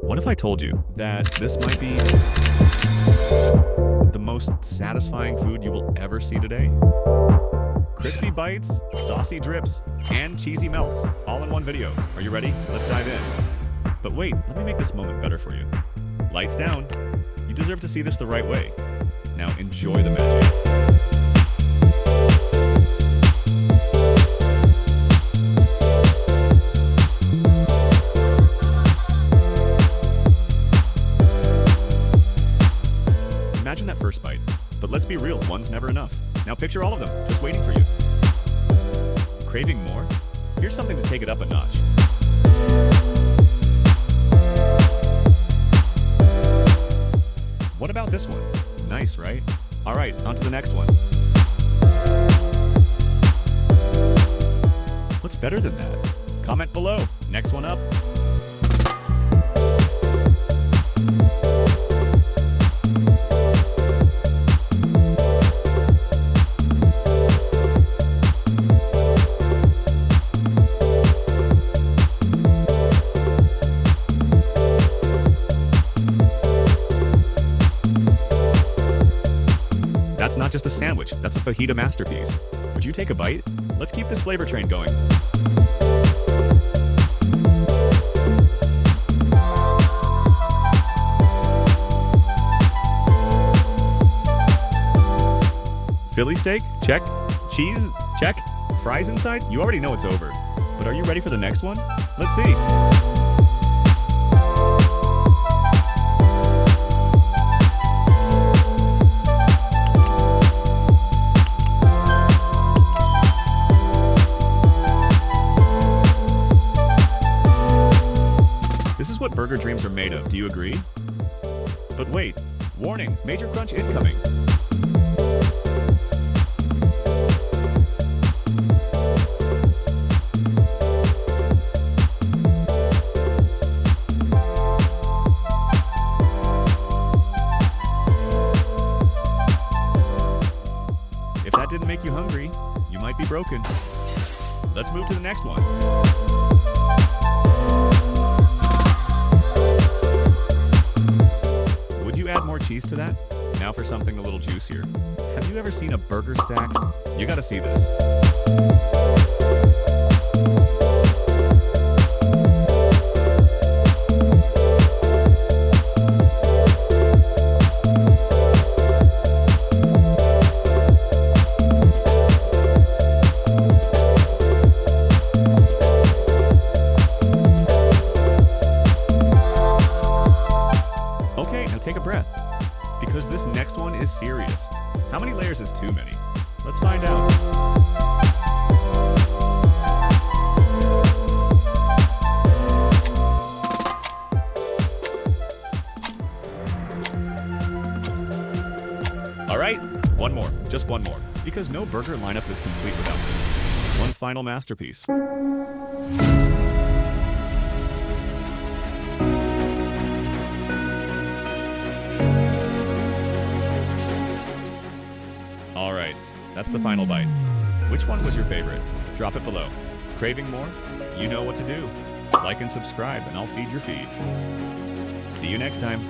What if I told you that this might be the most satisfying food you will ever see today? Crispy bites, saucy drips, and cheesy melts, all in one video. Are you ready? Let's dive in. But wait, let me make this moment better for you. Lights down. You deserve to see this the right way. Now enjoy the magic. Imagine that first bite. But let's be real, one's never enough. Now picture all of them, just waiting for you. Craving more? Here's something to take it up a notch. What about this one? Nice, right? All right, on to the next one. What's better than that? Comment below. Next one up. That's not just a sandwich, that's a Fajita Masterpiece. Would you take a bite? Let's keep this flavor train going. Philly steak? Check. Cheese? Check. Fries inside? You already know it's over. But are you ready for the next one? Let's see. This is what burger dreams are made of, do you agree? But wait, warning, major crunch incoming. If that didn't make you hungry, you might be broken. Let's move to the next one. Add more cheese to that? Now for something a little juicier. Have you ever seen a burger stack? You gotta see this. Okay, now take a breath, because this next one is serious. How many layers is too many? Let's find out. All right, one more, just one more, because no burger lineup is complete without this. One final masterpiece. All right, that's the final bite. Which one was your favorite? Drop it below. Craving more? You know what to do. Like and subscribe, and I'll feed your feed. See you next time.